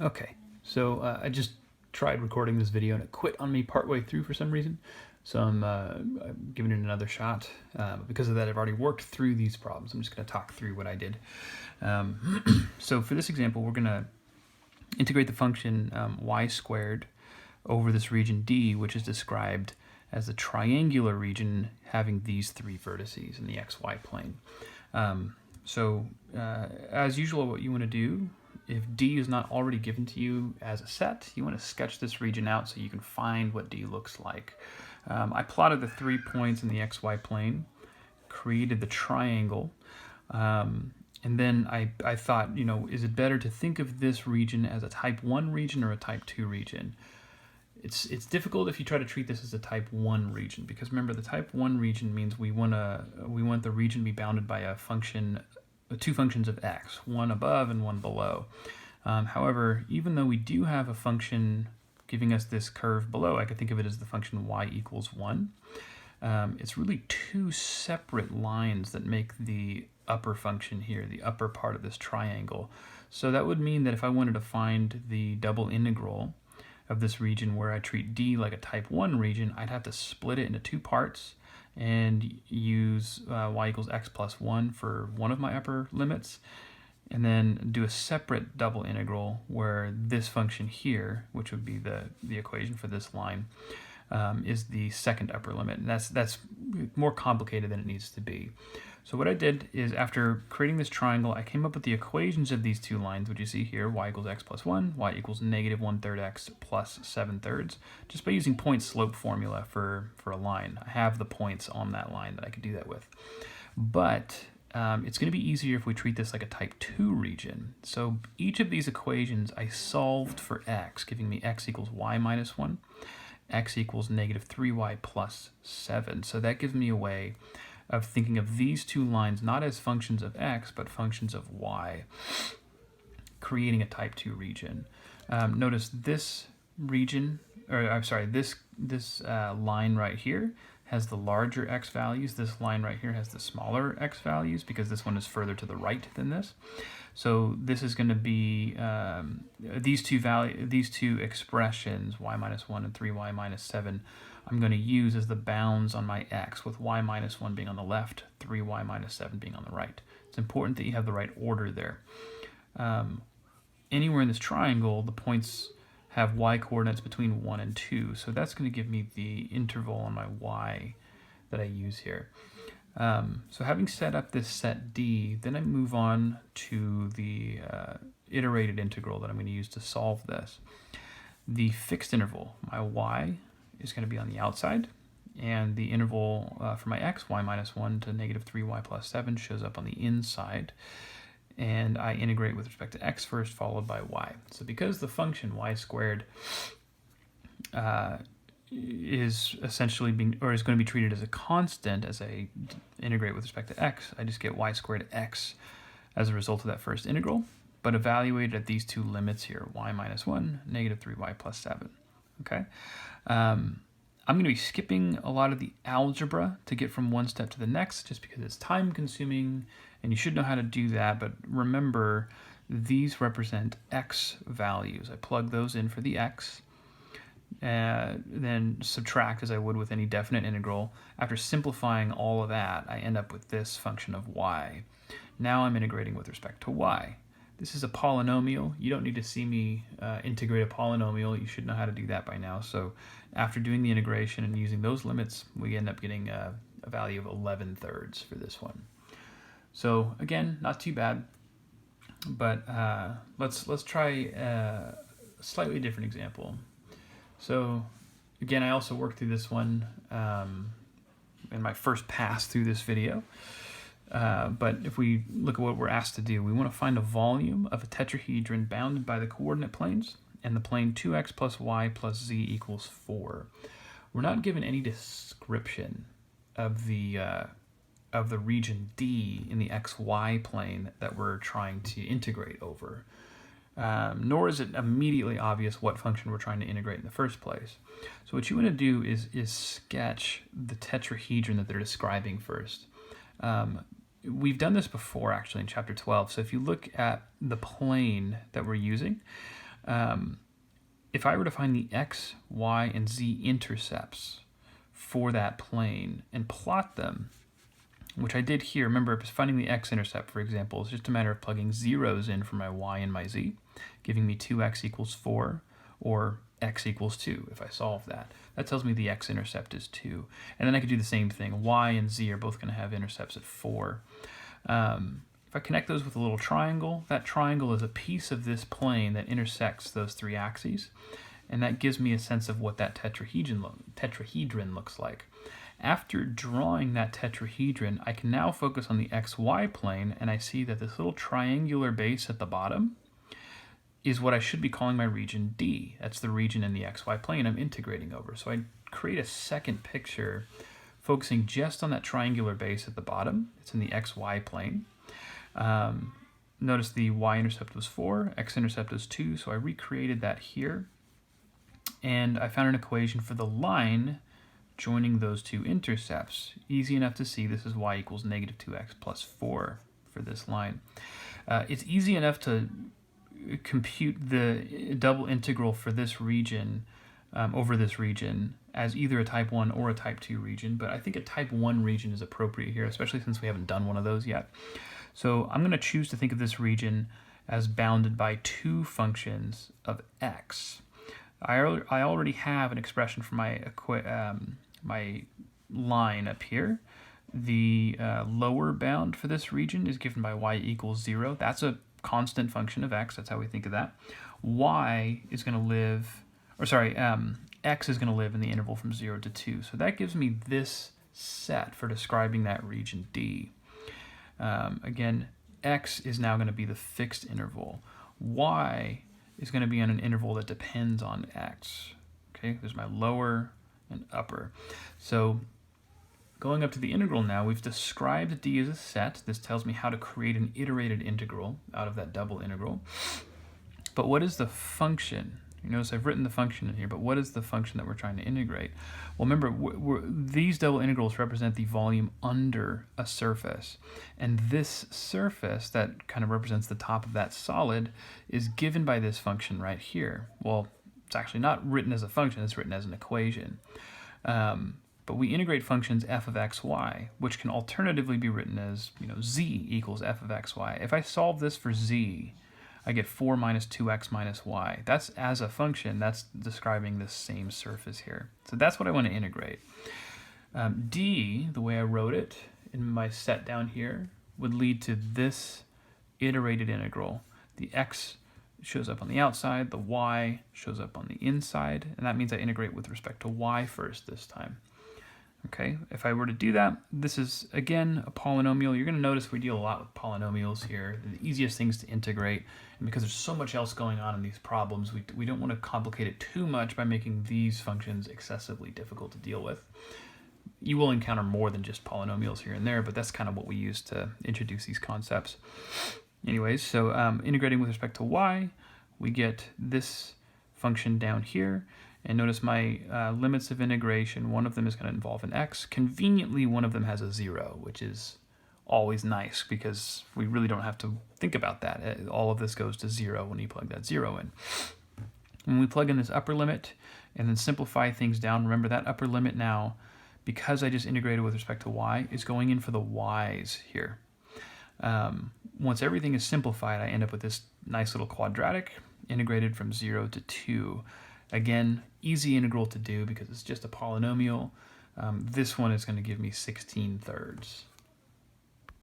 Okay, so I just tried recording this video and it quit on me partway through for some reason. So I'm giving it another shot. Because of that, I've already worked through these problems. I'm just going to talk through what I did. So for this example, we're going to integrate the function y squared over this region D, which is described as the triangular region having these three vertices in the xy plane. As usual, what you want to do, if D is not already given to you as a set, you want to sketch this region out so you can find what D looks like. I plotted the 3 points in the xy plane, created the triangle, and then I thought, is it better to think of this region as a type 1 region or a type 2 region? It's difficult if you try to treat this as a type 1 region, because remember, the type 1 region means we want the region to be bounded by a function, two functions of x, one above and one below. However, even though we do have a function giving us this curve below, I could think of it as the function y equals 1. It's really two separate lines that make the upper function here, the upper part of this triangle. So that would mean that if I wanted to find the double integral of this region where I treat D like a type 1 region, I'd have to split it into two parts and use y equals x plus 1 for one of my upper limits, and then do a separate double integral where this function here, which would be the equation for this line, is the second upper limit. And that's more complicated than it needs to be. So what I did is, after creating this triangle, I came up with the equations of these two lines, which you see here, y equals x plus 1, y equals negative 1/3 x plus 7/3, just by using point slope formula for a line. I have the points on that line that I could do that with. But it's going to be easier if we treat this like a type 2 region. So each of these equations I solved for x, giving me x equals y minus 1, x equals negative 3y plus 7. So that gives me a way of thinking of these two lines not as functions of x, but functions of y, creating a type 2 region. Notice this region, or I'm sorry, this line right here has the larger x values. This line right here has the smaller x values, because this one is further to the right than this. So this is going to be these two expressions, y minus 1 and 3y minus 7, I'm going to use as the bounds on my x, with y minus 1 being on the left, 3y minus 7 being on the right. It's important that you have the right order there. Anywhere in this triangle, the points have y coordinates between 1 and 2, so that's going to give me the interval on my y that I use here. So having set up this set D, then I move on to the iterated integral that I'm going to use to solve this. The fixed interval, my y, is going to be on the outside, and the interval for my x, y minus 1 to negative 3y plus 7, shows up on the inside. And I integrate with respect to x first, followed by y. So because the function y squared is essentially is going to be treated as a constant as I integrate with respect to x, I just get y squared x as a result of that first integral, but evaluated at these two limits here, y minus 1, negative 3y plus 7. Okay. I'm going to be skipping a lot of the algebra to get from one step to the next, just because it's time consuming, and you should know how to do that. But remember, these represent x values. I plug those in for the x, then subtract as I would with any definite integral. After simplifying all of that, I end up with this function of y. Now I'm integrating with respect to y. This is a polynomial. You don't need to see me integrate a polynomial. You should know how to do that by now. So after doing the integration and using those limits, we end up getting a value of 11/3 for this one. So again, not too bad, but let's try a slightly different example. So again, I also worked through this one in my first pass through this video. But if we look at what we're asked to do, we want to find a volume of a tetrahedron bounded by the coordinate planes and the plane 2x plus y plus z equals 4. We're not given any description of the region D in the xy plane that we're trying to integrate over. Nor is it immediately obvious what function we're trying to integrate in the first place. So what you want to do is sketch the tetrahedron that they're describing first. We've done this before, actually, in chapter 12. So if you look at the plane that we're using, If I were to find the x, y, and z intercepts for that plane and plot them, which I did here, remember finding the x-intercept, for example, is just a matter of plugging zeros in for my y and my z, giving me 2x equals 4, or x equals 2 if I solve that. That tells me the x-intercept is 2. And then I could do the same thing. Y and z are both going to have intercepts at 4. If I connect those with a little triangle, that triangle is a piece of this plane that intersects those 3 axes, and that gives me a sense of what that tetrahedron looks like. After drawing that tetrahedron, I can now focus on the xy plane, and I see that this little triangular base at the bottom is what I should be calling my region D. That's the region in the xy plane I'm integrating over. So I create a second picture focusing just on that triangular base at the bottom. It's in the xy plane. Notice the y-intercept was 4, x-intercept was 2, so I recreated that here. And I found an equation for the line joining those 2 intercepts. Easy enough to see. This is y equals negative 2x plus 4 for this line. It's easy enough to compute the double integral for this region over this region as either a type 1 or a type 2 region, but I think a type 1 region is appropriate here, especially since we haven't done one of those yet. So I'm going to choose to think of this region as bounded by 2 functions of x. I already have an expression for my my line up here. The lower bound for this region is given by y equals 0. That's a constant function of x. That's how we think of that. Y is going to live, or sorry, x is going to live in the interval from 0 to 2. So that gives me this set for describing that region D. Again, x is now going to be the fixed interval. Y is going to be on an interval that depends on x. Okay, there's my lower and upper. So going up to the integral now, we've described D as a set. This tells me how to create an iterated integral out of that double integral. But what is the function? You notice I've written the function in here, but what is the function that we're trying to integrate? Well, remember, these double integrals represent the volume under a surface. And this surface that kind of represents the top of that solid is given by this function right here. Well, it's actually not written as a function, it's written as an equation. But we integrate functions f of x, y, which can alternatively be written as, z equals f of x, y. If I solve this for z, I get 4 minus 2x minus y. That's as a function, that's describing this same surface here. So that's what I want to integrate. D, the way I wrote it in my set down here, would lead to this iterated integral. The x shows up on the outside, the y shows up on the inside, and that means I integrate with respect to y first this time. Okay, if I were to do that, this is, again, a polynomial. You're going to notice we deal a lot with polynomials here. They're the easiest things to integrate, and because there's so much else going on in these problems, we don't want to complicate it too much by making these functions excessively difficult to deal with. You will encounter more than just polynomials here and there, but that's kind of what we use to introduce these concepts. Anyways, so integrating with respect to y, we get this function down here. And notice my limits of integration, one of them is going to involve an x. Conveniently, one of them has a 0, which is always nice because we really don't have to think about that. All of this goes to 0 when you plug that 0 in. When we plug in this upper limit and then simplify things down, remember that upper limit now, because I just integrated with respect to y, is going in for the y's here. Once everything is simplified, I end up with this nice little quadratic integrated from 0 to 2. Again, easy integral to do because it's just a polynomial. This one is going to give me 16/3.